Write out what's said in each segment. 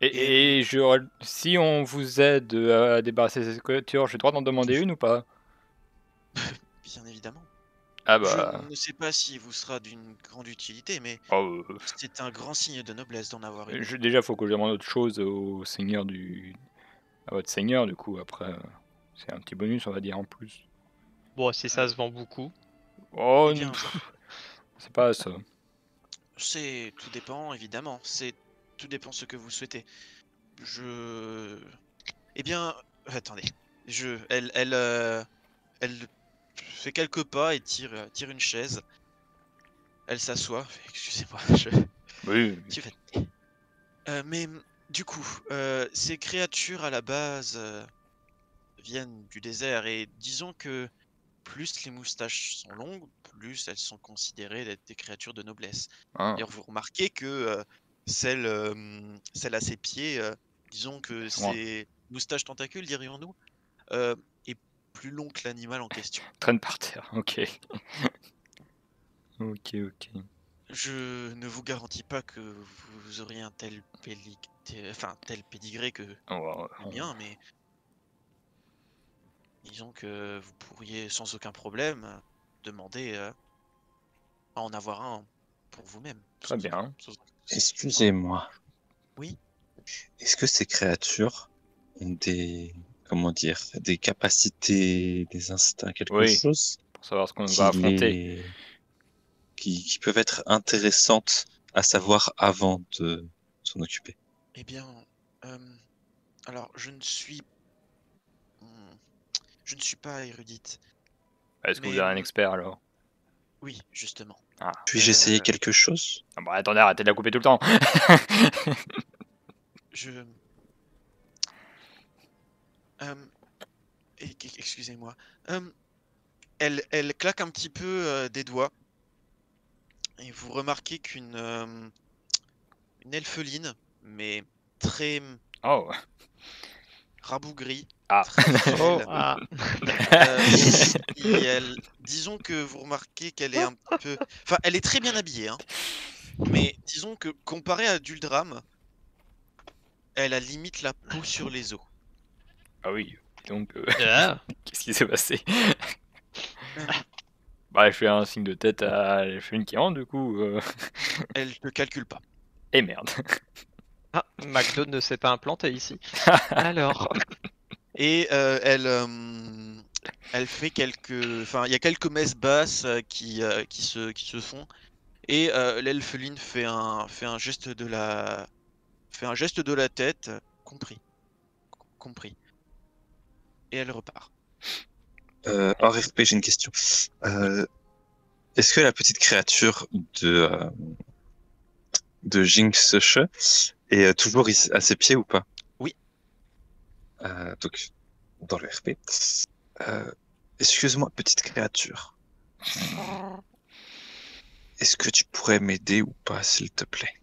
Et si on vous aide à débarrasser ces créatures, j'ai le droit d'en demander une ou pas? Bien évidemment. Ah bah... Je ne sais pas s'il vous sera d'une grande utilité, mais Oh, c'est un grand signe de noblesse d'en avoir une. déjà, faut que je demande autre chose au seigneur à votre seigneur, du coup, après, c'est un petit bonus, on va dire, en plus. Bon, si ça se vend beaucoup. Oh, Eh bien, c'est pas ça. tout dépend, évidemment. Tout dépend ce que vous souhaitez. Eh bien, attendez. Elle fait quelques pas et tire une chaise. Elle s'assoit. Excusez-moi, Oui, suis fatigué. Mais du coup, ces créatures à la base viennent du désert et disons que plus les moustaches sont longues, plus elles sont considérées d'être des créatures de noblesse. hein, D'ailleurs, vous remarquez que celle à ses pieds, disons que c'est moi. ses moustaches tentacules, dirions-nous, est plus long que l'animal en question. Traîne par terre, ok. Ok. Je ne vous garantis pas que vous auriez un tel tel pédigré que le mien, mais disons que vous pourriez sans aucun problème demander à en avoir un pour vous-même. Très bien. Excusez-moi. Oui. Est-ce que ces créatures ont comment dire, des capacités, des instincts, quelque Oui, chose pour savoir ce qu'on qui va affronter. qui peuvent être intéressantes à savoir avant de s'en occuper? Eh bien, alors je ne suis pas érudite, Est-ce que vous mais avez un expert alors? oui, justement. Ah. Puis-je essayer quelque chose? Ah bah attendez, arrêtez de la couper tout le temps. Je, excusez-moi. Elle claque un petit peu des doigts et vous remarquez une elfeline, mais très Oh. rabougrie, Ah. très Oh, frêle. ah. Disons que vous remarquez qu'elle est un peu... Enfin, elle est très bien habillée, hein. Mais disons que comparé à Duldram, elle a limite la peau sur les os. Ah oui, donc Ah. qu'est-ce qui s'est passé? Euh, Bah, elle fait un signe de tête à l'elfine qui rentre, du coup. Elle ne calcule pas. Et merde. Ah, McDo ne s'est pas implanté ici. Alors. Et elle fait quelques... Enfin, il y a quelques messes basses qui se font. Et l'elfeline fait un geste fait un geste de la tête. Compris. Compris. Et elle repart. Hors RP, j'ai une question. Est-ce que la petite créature de Jinx est toujours à ses pieds ou pas? Oui. Donc, dans le RP. Excuse-moi, petite créature. Est-ce que tu pourrais m'aider ou pas, s'il te plaît?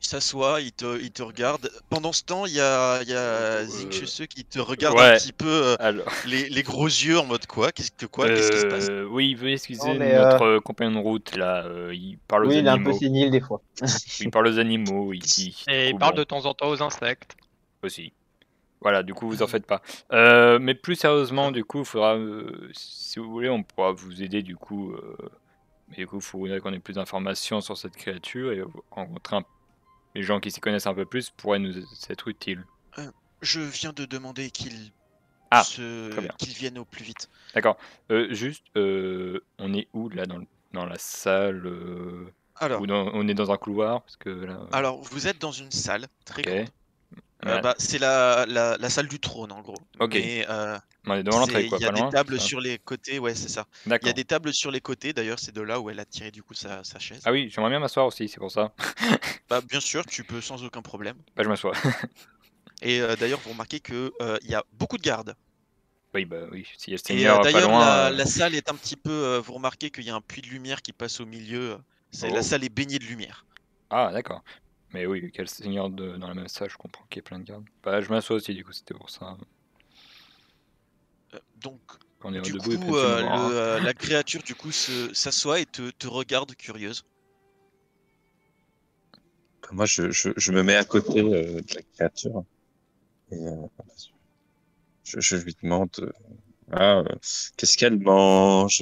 s'assoit, il te regarde. Pendant ce temps, il y a Zinchuse qui te regarde un Ouais. petit peu Alors, les gros yeux en mode quoi? Qu'est-ce qui se passe? oui, veuillez excuser Non, mais, notre compagnon de route là. Il parle aux Oui, il est un peu animaux. sénile des fois. Il parle aux animaux. Il dit. Et du il coup, parle bon, de temps en temps aux insectes. aussi. Voilà, du coup, vous en faites pas. Mais plus sérieusement, du coup, il faudra, si vous voulez, on pourra vous aider, du coup. Mais du coup, il faudrait qu'on ait plus d'informations sur cette créature et rencontrer les gens qui s'y connaissent un peu plus pourraient nous être utiles. Je viens de demander Ah, très bien. qu'il vienne au plus vite. D'accord. Juste, on est où là dans la salle Alors, ou on est dans un couloir parce que là. alors, vous êtes dans une salle très Ok. grande. Ouais. Bah, c'est la salle du trône en gros. Ok. Mais On est devant l'entrée, il quoi, y a pas des loin. tables ça. sur les côtés, ouais, c'est ça. Il y D'accord. a des tables sur les côtés, d'ailleurs, c'est de là où elle a tiré du coup sa chaise. Ah oui, j'aimerais bien m'asseoir aussi, c'est pour ça. Bah, bien sûr, tu peux sans aucun problème. Bah, je m'assois. Et d'ailleurs, vous remarquez que il y a beaucoup de gardes. Oui, bah oui, s'il y a le Et seigneur pas d'ailleurs, loin. la salle est un petit peu. Vous remarquez qu'il y a un puits de lumière qui passe au milieu. La Oh. salle est baignée de lumière. Ah, d'accord. Mais oui, quel seigneur dans la même salle, je comprends qu'il y ait plein de gardes. Bah, je m'assois aussi, du coup, c'était pour ça. Donc, Quand on est du debout, il coup, peut peut-être me voir, hein. la créature du coup s'assoit et te regarde curieuse. Moi, je me mets à côté de la créature et je lui demande qu'est-ce qu'elle mange,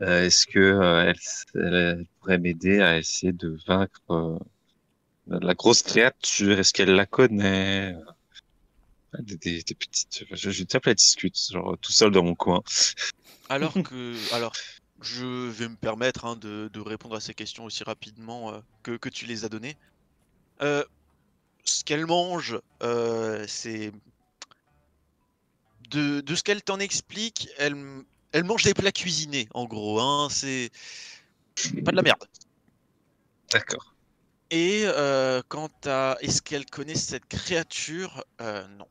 est-ce que elle pourrait m'aider à essayer de vaincre la grosse créature, est-ce qu'elle la connaît? Des petites, je tape la discute, genre tout seul dans mon coin. Alors, je vais me permettre de répondre à ces questions aussi rapidement que tu les as données. Ce qu'elle mange, c'est de ce qu'elle t'en explique, elle mange des plats cuisinés, en gros. Hein, c'est pas de la merde. D'accord. Et quant à est-ce qu'elle connaît cette créature, non.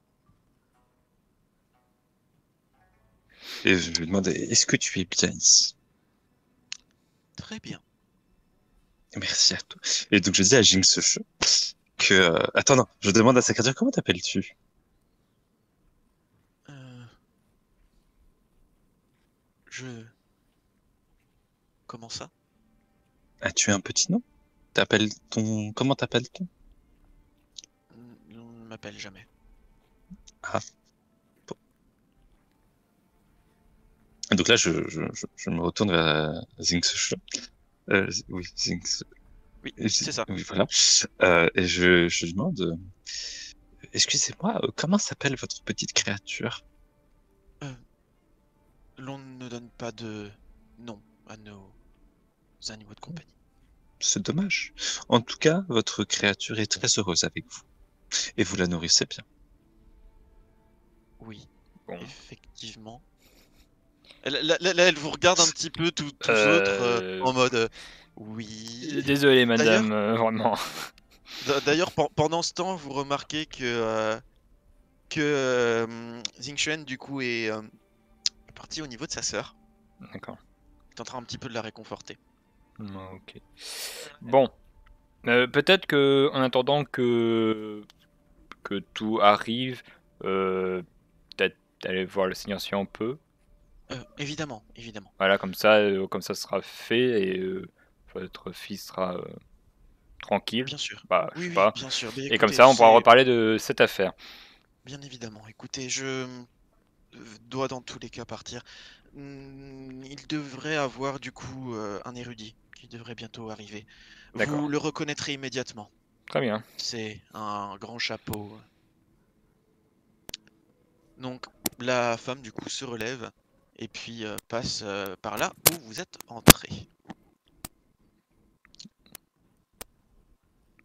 Et je lui demande, est-ce que tu es bien ici? Très bien. Merci à toi. Et donc je dis à Jinx que... Attends, non, je demande à sa créature, comment t'appelles-tu? Je... Comment ça? As-tu un petit nom? Comment t'appelles-t-on? On ne m'appelle jamais. Ah. Bon. Et donc là, je me retourne vers Jinx. Oui, Jinx. Oui, c'est ça. Oui, voilà. Et je demande, excusez-moi, comment s'appelle votre petite créature? L'on ne donne pas de nom à nos animaux de compagnie. C'est dommage. En tout cas, votre créature est très heureuse avec vous. Et vous la nourrissez bien. Oui, Bon. effectivement. Là, elle vous regarde un petit peu tous autres en mode oui. Désolé, madame, vraiment. D'ailleurs, pendant ce temps, vous remarquez que Xingxuan du coup est parti au niveau de sa sœur. D'accord. Il est en train un petit peu de la réconforter. Ok. Bon. Peut-être que, en attendant que tout arrive, peut-être aller voir le seigneur si on peut. Évidemment. Voilà, comme ça sera fait et votre fils sera tranquille. Bien sûr. Bah, je Oui, sais oui, pas. bien sûr. Mais Et comme écoutez, ça, on pourra reparler de cette affaire. bien évidemment. Écoutez, je dois dans tous les cas partir. Il devrait avoir du coup un érudit qui devrait bientôt arriver. D'accord. Vous le reconnaîtrez immédiatement. Très bien. C'est un grand chapeau. Donc la femme du coup se relève et puis passe par là où vous êtes entré.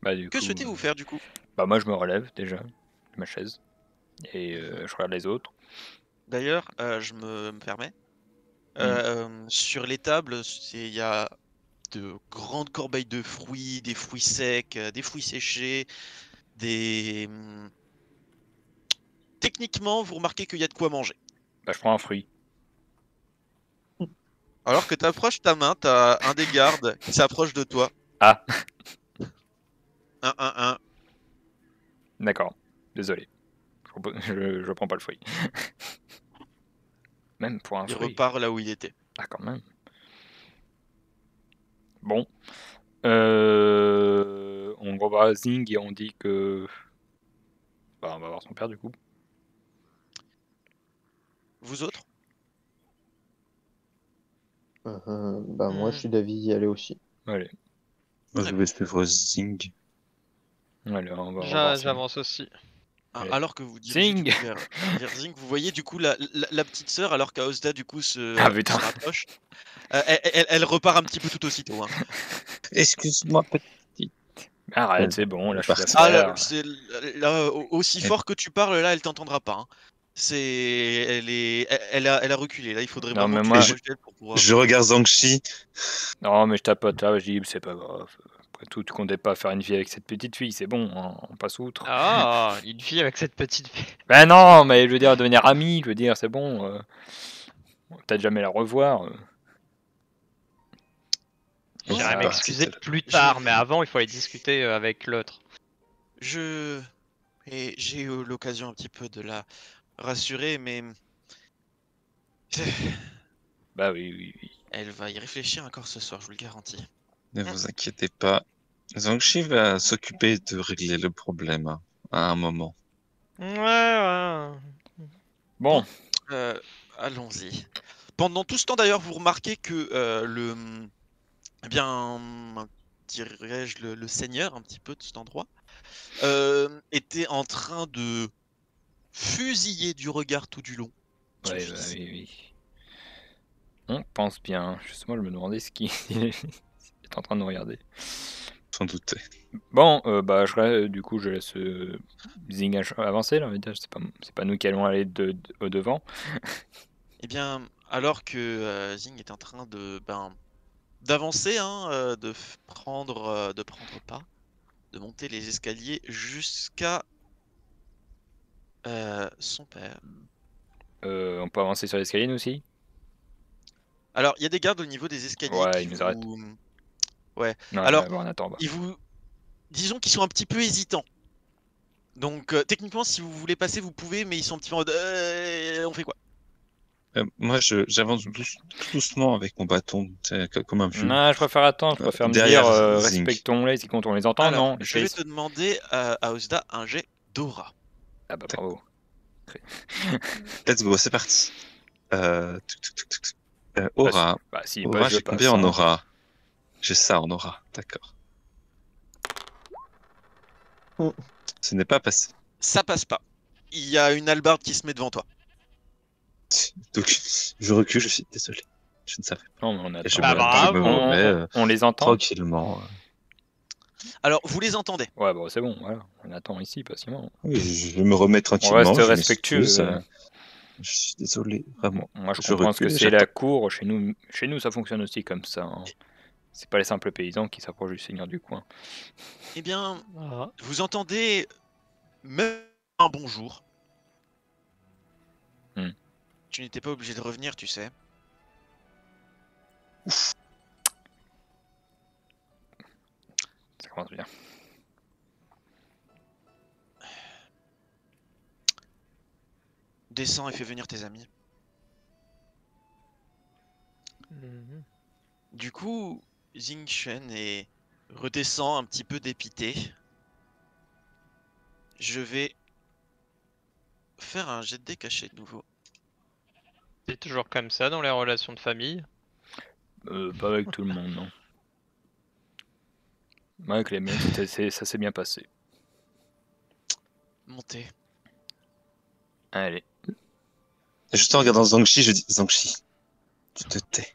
Bah, du Que coup, souhaitez-vous faire du coup? bah, moi, je me relève déjà de ma chaise. Et je regarde les autres. D'ailleurs, je me permets. Sur les tables, il y a de grandes corbeilles de fruits, des fruits secs, des fruits séchés, des... Techniquement, vous remarquez qu'il y a de quoi manger. Bah, je prends un fruit. Alors que tu approches ta main, tu as un des gardes qui s'approche de toi. Ah. 1-1-1. D'accord. Désolé. Je prends pas le fruit. Même pour un Il fruit. repart là où il était. Ah, quand même. Bon. On revoit Zing et on dit que... Bah, on va voir son père, du coup. Vous autres? Moi, je suis d'avis d'y aller aussi. Allez. Moi, je vais suivre Zing. Allez, on va revoir Zing. J'avance aussi. Allez. Alors que vous dirigez Zing. du coup vers Zing, vous voyez du coup la petite sœur, alors qu'Aosda du coup se rapproche. Elle repart un petit peu tout aussitôt. Hein. Excuse-moi, petit. Arrête, c'est bon, là, je suis Parti. Ah, l'affaire. là, aussi fort que tu parles, là, elle t'entendra pas. Hein. Elle a reculé. Là, il faudrait Non, vraiment mais que tu moi- t'approches d'elle pour pouvoir. Je regarde Zhangxi. Non, mais je tapote là, je dis, c'est pas grave. Après tout, tu comptais pas faire une vie avec cette petite fille, c'est bon, hein, on passe outre. Ah, une fille avec cette petite fille. Ben non, mais je veux dire, devenir ami, je veux dire, c'est bon. On va peut-être jamais la revoir. J'irai Ah, m'excuser petite- plus tard, mais avant, il faut aller discuter avec l'autre. J'ai eu l'occasion un petit peu de la rassurer, mais Bah oui. elle va y réfléchir encore ce soir, je vous le garantis. Ne vous inquiétez pas. Zhangxi va s'occuper de régler le problème hein, à un moment. Ouais. Bon, Allons-y. Pendant tout ce temps d'ailleurs, vous remarquez que eh bien, dirais-je le seigneur un petit peu de cet endroit était en train de fusiller du regard tout du long. son ouais, fils. oui. On pense bien. Justement, je me demandais ce qui est en train de nous regarder. Sans douter. Bon, du coup, je laisse Zing avancer, là, on va dire. C'est pas nous qui allons aller au devant. Eh bien, alors que Zing est en train d'avancer, hein, prendre pas, de monter les escaliers jusqu'à son père. On peut avancer sur l'escalier, nous aussi? Alors, il y a des gardes au niveau des escaliers Ouais, qui ils nous arrêtent. Non, Alors, on attend. Bah. disons qu'ils sont un petit peu hésitants. Donc, techniquement, si vous voulez passer, vous pouvez, mais ils sont un petit peu en mode on fait quoi? Moi, j'avance tout doucement avec mon bâton, tu sais, comme un vieux. Non, je préfère attendre, je préfère me derrière dire Zing. respectons-les si quand on les entend, Alors, non? je vais te demander à Osda un jet d'aura. Ah bah bravo. Let's go, c'est parti. Aura. Bah si, Aura, bah, je j'ai passe. combien en aura? J'ai ça en aura, d'accord. Mm. Ce n'est pas passé. Ça passe pas. Il y a une hallebarde qui se met devant toi. Donc, je recule, je suis désolé. Je ne savais pas. Non, mais on Et je attend. me, Bah, je me bravo. remets On les entend? tranquillement. Alors, vous les entendez. Ouais, bon, c'est bon, voilà. On attend ici, patiemment. Oui, je me remets On tranquillement. reste je respectueux. m'excuse, Je suis désolé, vraiment. Moi, je Je comprends ce que recule et c'est la j'attends. cour. Chez nous, ça fonctionne aussi comme ça. Hein. C'est pas les simples paysans qui s'approchent du seigneur du coin. Eh bien, Ah. vous entendez même un bonjour. Hmm. Tu n'étais pas obligé de revenir, tu sais. Ça commence bien. Descends et fais venir tes amis. Mhm. Du coup, Xing Shen redescend un petit peu dépité. Je vais faire un jet de dés caché de nouveau. C'est toujours comme ça dans les relations de famille. Pas avec tout le monde, non. Moi, avec les miens, ça s'est bien passé. Montez. Allez. Juste en regardant Zhangxi, je dis Zhangxi, tu te tais.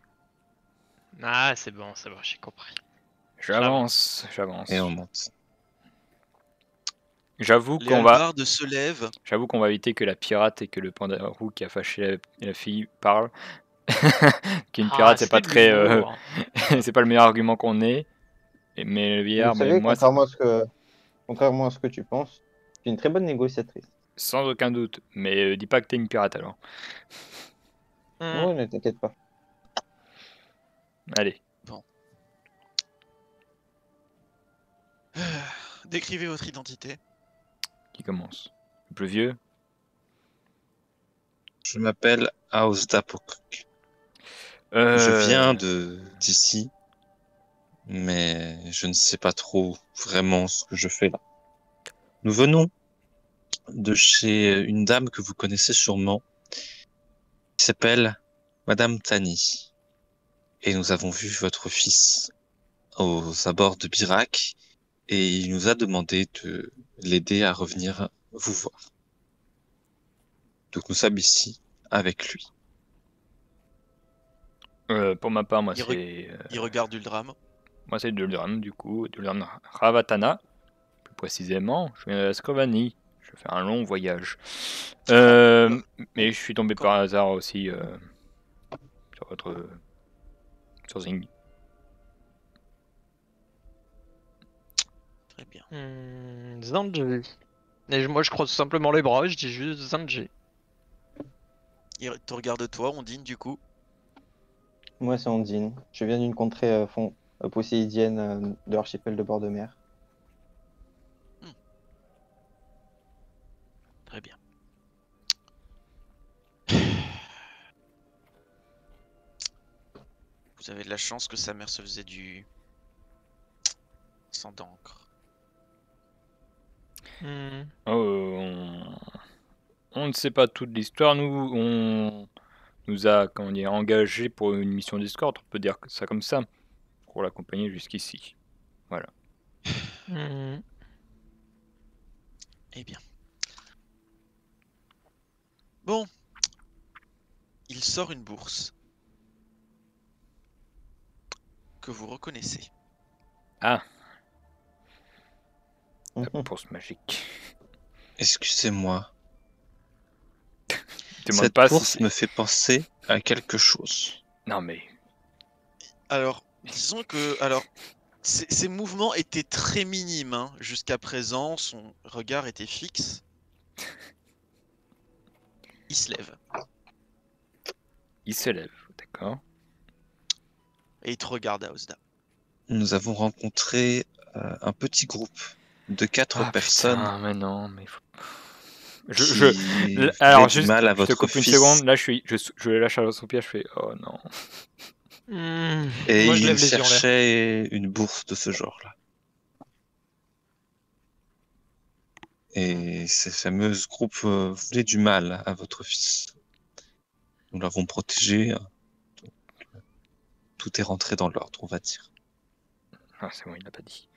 Ah, c'est bon, j'ai compris. J'avance. Et on monte. J'avoue Les qu'on va. hallebardes se lèvent. J'avoue qu'on va éviter que la pirate et que le panda roux qui a fâché la fille parlent. Qu'une pirate, c'est pas de très. l'humour. C'est pas le meilleur argument qu'on ait. Mais le Vous vieillard, savez, moi, contrairement à ce que tu penses, tu es une très bonne négociatrice. sans aucun doute. Mais dis pas que t'es une pirate alors. Hmm. Ouais, ne t'inquiète pas. Allez. Décrivez votre identité. Qui commence? Le plus vieux? Je m'appelle Aosda Pokok. Je viens d'ici, mais je ne sais pas trop vraiment ce que je fais là. Nous venons de chez une dame que vous connaissez sûrement, qui s'appelle Madame Tani. Et nous avons vu votre fils aux abords de Birac, et il nous a demandé de l'aider à revenir vous voir. Donc nous sommes ici avec lui. Pour ma part, moi Il c'est Il regarde Uldram. moi c'est Dulram du coup, Dulram Ravatana, plus précisément. Je viens de la Scrovanie. Je fais un long voyage. Mais je suis tombé par hasard aussi sur votre sur Zing. Très bien. Zanji. Et moi je croise simplement les bras, je dis juste Zanji. Il te regarde toi, Ondine, du coup. Moi, c'est Ondine. Je viens d'une contrée poséidienne de l'archipel de bord de mer. Très bien. Vous avez de la chance que sa mère se faisait du sang d'encre. On ne sait pas toute l'histoire. On nous a engagés pour une mission d'escorte, on peut dire ça comme ça, pour l'accompagner jusqu'ici. Voilà. Eh bien. Bon. Il sort une bourse. Que vous reconnaissez. Ah, la Mhm. bourse magique. Excusez-moi, Demande cette pas bourse si me fait penser à quelque chose. Non mais... Alors, disons que... Alors, ses mouvements étaient très minimes, hein. Jusqu'à présent, son regard était fixe. Il se lève. Il se lève, d'accord. Et il te regarde, Aosda. Nous avons rencontré un petit groupe de 4 personnes Putain, mais non, mais faut... qui Alors voulaient du juste, mal à je te votre coupe une fils. seconde, là je lâche à son pied, je fais oh non. Et Moi je il lève les yeux en l'air. cherchait une bourse de ce genre-là. Et ces fameux groupes voulaient du mal à votre fils. Nous l'avons protégé. Donc, tout est rentré dans l'ordre, on va dire. Ah c'est bon, il l'a pas dit.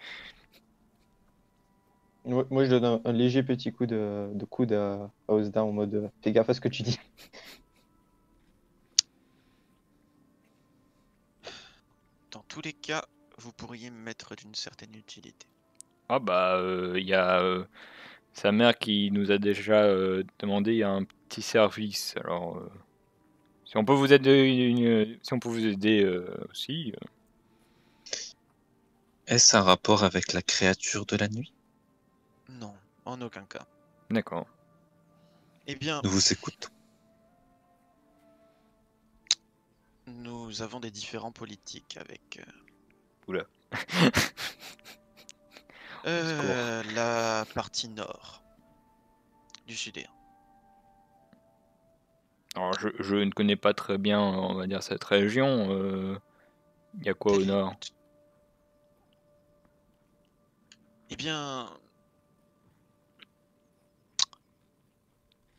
Moi, je donne un léger petit coup de coude à Osda en mode fais gaffe à ce que tu dis. Dans tous les cas, vous pourriez me mettre d'une certaine utilité. Ah bah il y a sa mère qui nous a déjà demandé un petit service. Alors si on peut vous aider si on peut vous aider aussi. Est-ce un rapport avec la créature de la nuit? Non, en aucun cas. D'accord. Eh bien, Nous vous écoutons. nous avons des différends politiques avec Oula. la partie nord du Sudéen. Alors je ne connais pas très bien, on va dire, cette région. Il y a quoi au nord? Eh bien,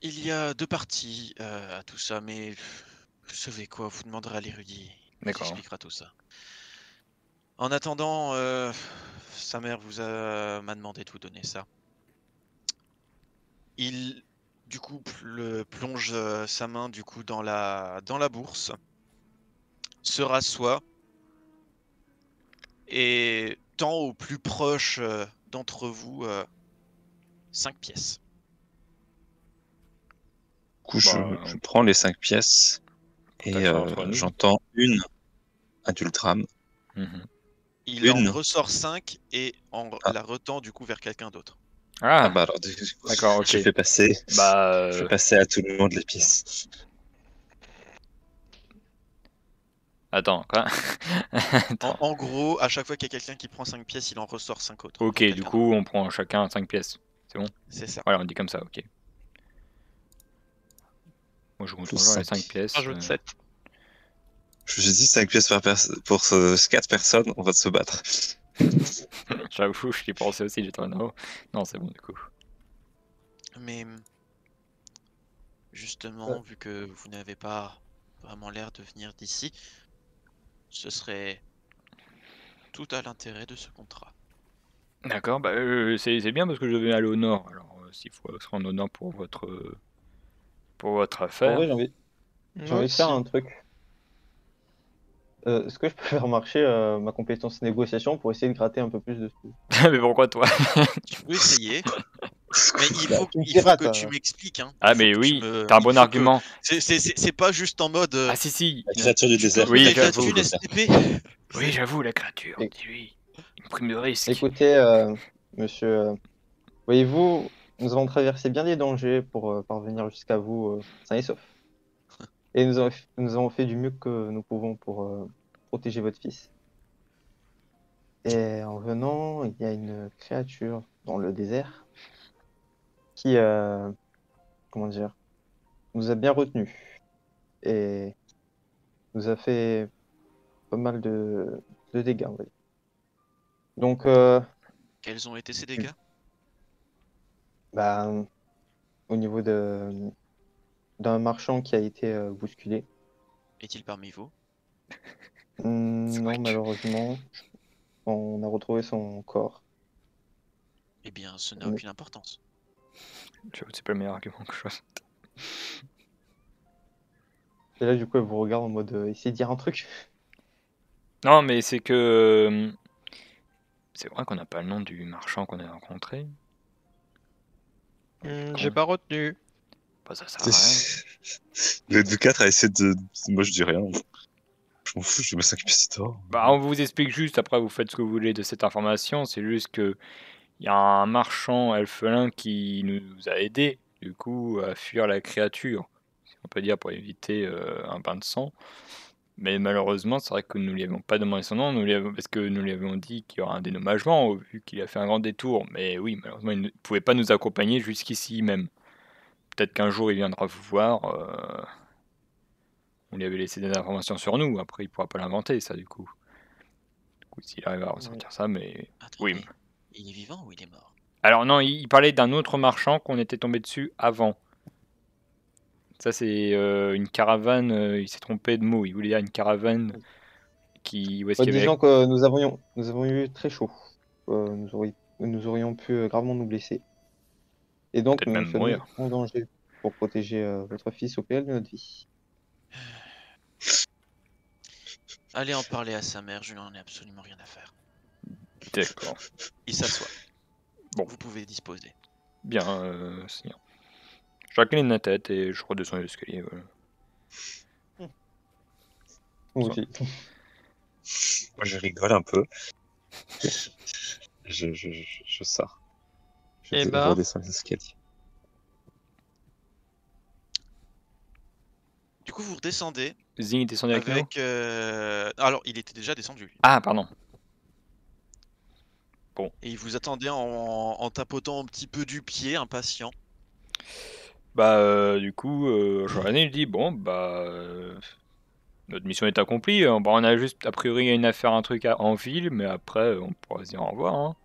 il y a deux parties à tout ça, mais vous savez quoi, vous demanderez à l'érudit. Il vous D'accord. expliquera tout ça. En attendant, sa mère m'a demandé de vous donner ça. Il, du coup, plonge sa main du coup dans la bourse, se rassoit et tend au plus proche d'entre vous 5 pièces. Du coup, Bah, je prends les 5 pièces et partage ça entre nous. j'entends une à Dultram. Mhm. Il Une. en ressort 5 et Ah. la retend du coup vers quelqu'un d'autre. Ah bah alors, D'accord, ok. je fais passer Bah, à tout le monde les pièces. Attends, quoi? En, Attends. en gros, à chaque fois qu'il y a quelqu'un qui prend 5 pièces, il en ressort 5 autres. Ok, Enfin, du quelqu'un coup, on prend chacun 5 pièces. C'est bon? d'autre. C'est ça. Voilà, on dit comme ça, ok. Moi, je compte Plus toujours les 5 cinq. pièces. Rajoute 7. Je dis 5 pièces par personne. Pour 4 personnes, on va se battre. J'avoue, je l'ai pensé aussi, j'étais en haut. Non, c'est bon, du coup. Mais justement, vu que vous n'avez pas vraiment l'air de venir d'ici, ce serait tout à l'intérêt de ce contrat. D'accord, bah, c'est bien parce que je devais aller au nord. Alors, s'il faut se rendre au nord pour votre En affaire. vrai, j'ai envie de faire un truc. Est-ce que je peux faire marcher ma compétence négociation pour essayer de gratter un peu plus de sous? Mais pourquoi toi? Tu peux essayer, mais il Bah, faut, tu me il faut diras, que tu m'expliques. Hein. Ah, Il faut mais que oui, tu me... t'as un il bon faut que- argument. C'est pas juste en mode. Ah, si. La créature du Tu peux désert. me Oui, donner de la j'avoue. thune, STP? Oui, j'avoue, la créature, Et- dis-lui. Une prime de risque. Écoutez, monsieur, voyez-vous, nous avons traversé bien des dangers pour parvenir jusqu'à vous sains et saufs. Et nous avons fait du mieux que nous pouvons pour protéger votre fils. Et en venant, il y a une créature dans le désert qui, comment dire, nous a bien retenus et nous a fait pas mal de dégâts, on va dire. Donc, Quels ont été ces dégâts? bah, au niveau d'un marchand qui a été bousculé. Est-il parmi vous? C'est vrai Non, que- malheureusement, on a retrouvé son corps. Eh bien, ce n'a Mais- aucune importance. J'avoue, c'est pas le meilleur argument que je fasse. Et là, du coup, elle vous regarde en mode essayer de dire un truc. Non, mais c'est que. C'est vrai qu'on n'a pas le nom du marchand qu'on a rencontré. J'ai pas retenu. Bah, ça sert à rien. Le 2-4 a essayé de. Moi, je dis rien. Je m'en fous, je mets 5 pièces d'or. Bah, on vous explique juste, après vous faites ce que vous voulez de cette information, c'est juste que il y a un marchand elfelin qui nous a aidés, du coup, à fuir la créature, si on peut dire, pour éviter un bain de sang. Mais malheureusement, c'est vrai que nous lui avions pas demandé son nom, parce que nous lui avions dit qu'il y aura un dédommagement, vu qu'il a fait un grand détour. Mais oui, malheureusement, il ne pouvait pas nous accompagner jusqu'ici même. Peut-être qu'un jour il viendra vous voir. On lui avait laissé des informations sur nous, après il pourra pas l'inventer, ça, du coup. S'il arrive à ressortir ça, mais oui. Attendez, il est vivant ou il est mort? Alors non, il parlait d'un autre marchand qu'on était tombé dessus avant. Ça, c'est une caravane, il s'est trompé de mot, il voulait dire une caravane où est-ce qu'il y avait... Disons que nous avons eu très chaud. Nous aurions pu gravement nous blesser. Et donc, Peut-être nous nous même sommes mis mourir. en danger pour protéger votre fils au péril de notre vie. Allez en parler à sa mère, je n'en ai absolument rien à faire. D'accord. Il s'assoit. Bon. Vous pouvez disposer. Bien, Seigneur. J'incline la tête et je redescends l'escalier. Voilà. Moi Ça. aussi. Moi, je rigole un peu. Je sors. Je Eh ben. redescends les escaliers. Du coup, vous redescendez Zing est descendu avec nous? avec. Alors, il était déjà descendu. Lui. Ah, pardon. Et il vous attendait en tapotant un petit peu du pied, impatient. Bah, du coup, Joanne lui dit, bon, bah... notre mission est accomplie. Bon, on a juste, a priori, une affaire, un truc en ville, mais après, on pourra se dire au revoir. Hein.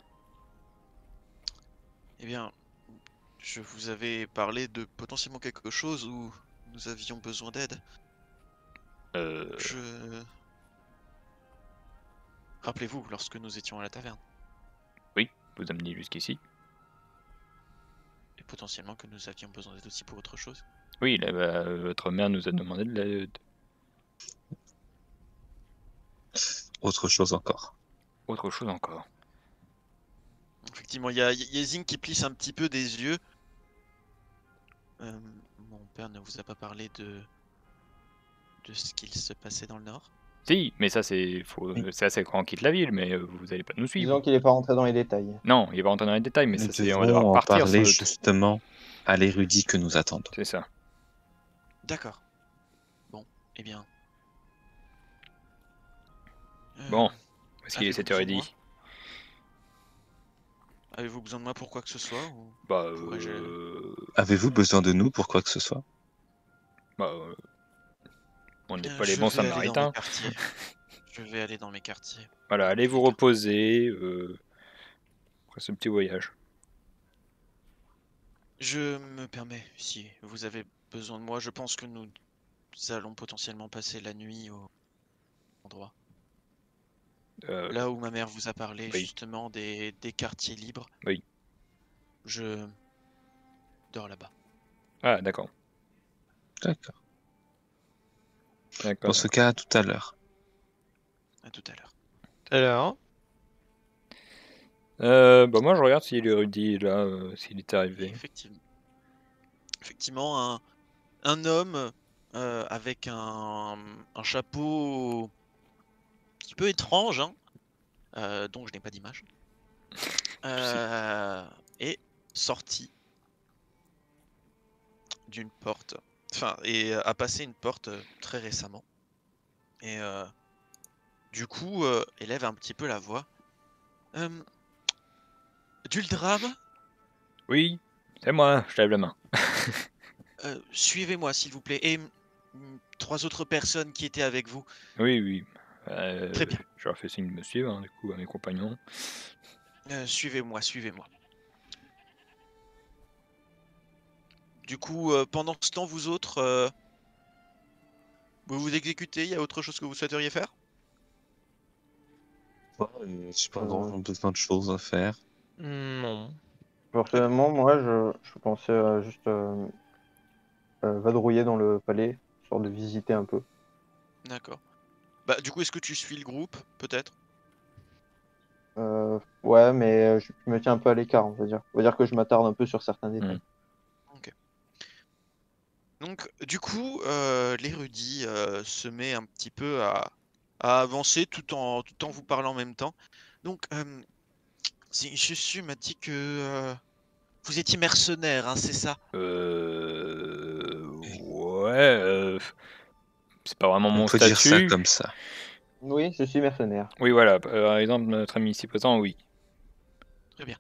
Eh bien, je vous avais parlé de potentiellement quelque chose où nous avions besoin d'aide. Rappelez-vous, lorsque nous étions à la taverne. Vous amenez jusqu'ici. Et potentiellement que nous avions besoin d'aide aussi pour autre chose. Oui, là, bah, votre mère nous a demandé de l'aide. Autre chose encore. Autre chose encore. Effectivement, il y a Zing qui plisse un petit peu des yeux. Mon père ne vous a pas parlé de ce qu'il se passait dans le nord? Si, mais ça c'est assez quand on quitte la ville, mais vous allez pas nous suivre. Disons qu'il n'est pas rentré dans les détails. Non, il va rentrer dans les détails, mais Nous ça c'est on va devons devoir en partir. sans parler doute. justement à l'érudit que nous attendons. C'est ça. D'accord. Bon, eh bien. Bon, parce qu'il est avez-vous besoin de 7h30. Avez-vous besoin de moi pour quoi que ce soit ou... Bah, Pourrais-je- Avez-vous besoin de nous pour quoi que ce soit? bah, on n'est pas les Je bons vais aller dans mes samaritains. quartiers. Je vais aller dans mes quartiers. Voilà, allez vous reposer après ce petit voyage. Je me permets, si vous avez besoin de moi, je pense que nous allons potentiellement passer la nuit au endroit. Là où ma mère vous a parlé oui. justement des quartiers libres. Oui. Je dors là-bas. Ah, d'accord. D'accord. D'accord. Dans ce cas, à tout à l'heure. À tout à l'heure. Alors, Bah moi je regarde s'il est Rudy là, s'il est Et arrivé. effectivement, un homme avec un chapeau un petit peu étrange, hein, dont je n'ai pas d'image, est sorti d'une porte, enfin, et a passé une porte très récemment. Et du coup, élève un petit peu la voix. Duldrame, Oui, c'est moi, je lève la main. suivez-moi s'il vous plaît. Et 3 autres personnes qui étaient avec vous. Oui, oui. Très bien. Je leur fais signe de me suivre, hein, du coup, à mes compagnons. Suivez-moi, suivez-moi. Du coup, pendant ce temps, vous autres, vous vous exécutez. Il y a autre chose que vous souhaiteriez faire? J'ai pas vraiment besoin de choses à faire. non. Personnellement, moi, je pensais à juste vadrouiller dans le palais, histoire de visiter un peu. D'accord. Bah, du coup, est-ce que tu suis le groupe, peut-être? Ouais, mais je me tiens un peu à l'écart, on va dire. On va dire que je m'attarde un peu sur certains détails. Donc, du coup, l'érudit se met un petit peu à avancer tout en vous parlant en même temps. Donc, Jussu m'a dit que vous étiez mercenaire, hein, c'est ça? Ouais, c'est pas vraiment On mon peut dire ça statut. comme ça. Oui, je suis mercenaire. Oui, voilà, par exemple, notre ami ici présent, oui. Très bien.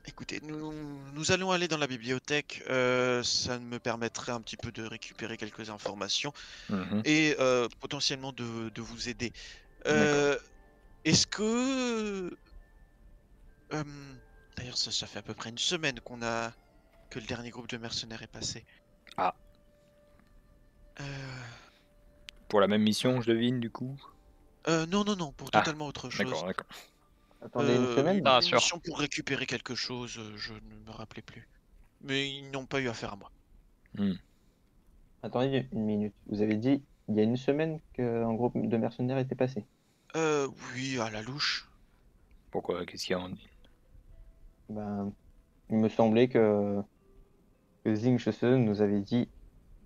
Écoutez, nous allons aller dans la bibliothèque. Ça me permettrait un petit peu de récupérer quelques informations Mhm. et potentiellement de vous aider. D'accord. Est-ce que... D'ailleurs, ça fait à peu près une semaine que le dernier groupe de mercenaires est passé. Ah. Euh, Pour la même mission, je devine, du coup. non, non, non, pour Ah, totalement autre D'accord, chose. d'accord. Attendez une semaine? Ah, Une sûr. mission pour récupérer quelque chose, je ne me rappelais plus. Mais ils n'ont pas eu affaire à moi. Hmm. Attendez une minute. Vous avez dit il y a une semaine qu'un groupe de mercenaires était passé. Oui, à la louche. Pourquoi? Qu'est-ce qu'il y a en... Ben, il me semblait que Zing Shese nous avait dit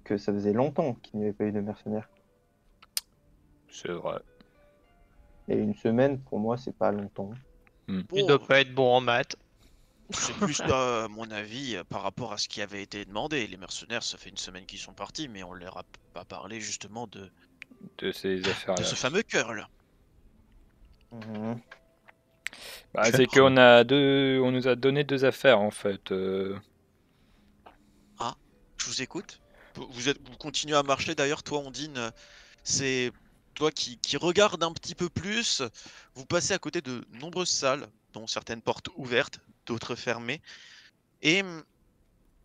que ça faisait longtemps qu'il n'y avait pas eu de mercenaires. C'est vrai. Et une semaine, pour moi, c'est pas longtemps. Il Bon, doit pas être bon en maths. c'est plus, à mon avis, par rapport à ce qui avait été demandé. Les mercenaires, ça fait une semaine qu'ils sont partis, mais on leur a pas parlé justement de ces affaires-là. ce fameux cœur là. Mhm. Bah, c'est qu'on on nous a donné 2 affaires en fait. Je vous écoute. Vous continuez à marcher d'ailleurs, toi, Ondine. C'est toi qui regarde un petit peu plus. Vous passez à côté de nombreuses salles, dont certaines portes ouvertes, d'autres fermées. Et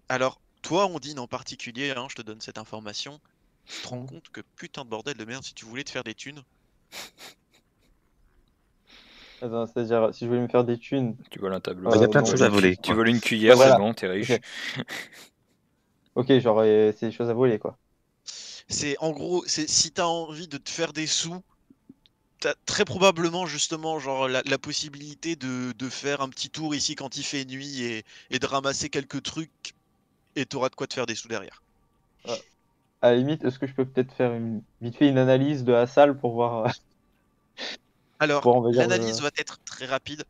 alors, toi, Ondine en particulier, hein, je te donne cette information. Tu te rends compte que putain de bordel de merde, si tu voulais te faire des thunes. Attends, c'est-à-dire, si je voulais me faire des thunes, Tu voles un tableau. Il y a plein de bon, choses à voler. Tu quoi. voles une cuillère, Voilà. c'est bon, t'es riche. Ok, genre, c'est des choses à voler, quoi. C'est en gros, c'est si t'as envie de te faire des sous, t'as très probablement justement genre la possibilité de faire un petit tour ici quand il fait nuit et de ramasser quelques trucs et t'auras de quoi te faire des sous derrière. À la limite, est-ce que je peux peut-être faire vite fait une analyse de la salle pour voir, Alors, pour, on va dire, l'analyse va être très rapide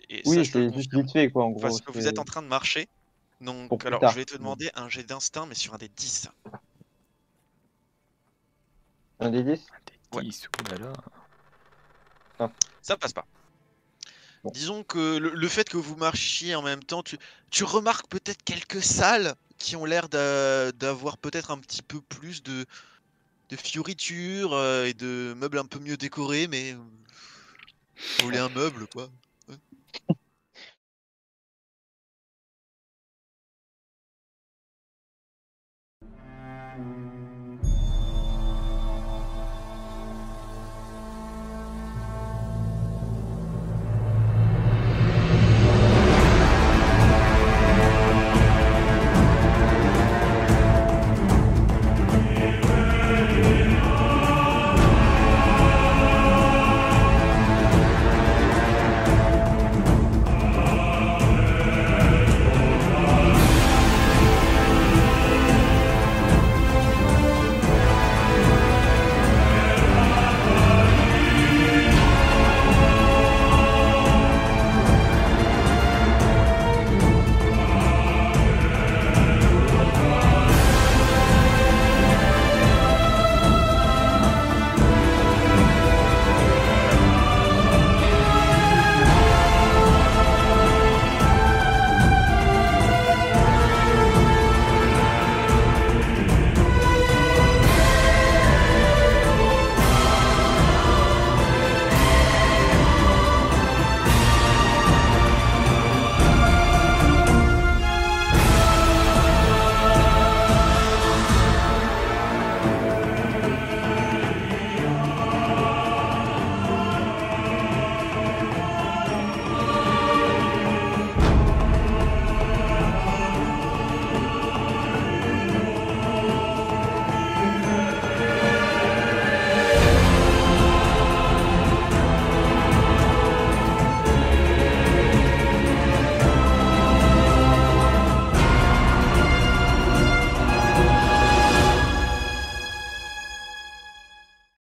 et ça Oui, je te le c'est juste confirme vite fait, quoi, en gros. parce que vous êtes en train de marcher. Donc, Pour plus alors je tard. vais te demander un jet d'instinct mais sur un des 10. Un des 10? Ouais. 10, oulala. Ça passe pas. Bon. Disons que le fait que vous marchiez en même temps, tu remarques peut-être quelques salles qui ont l'air d'avoir peut-être un petit peu plus de fioritures et de meubles un peu mieux décorés, mais voler un meuble, quoi.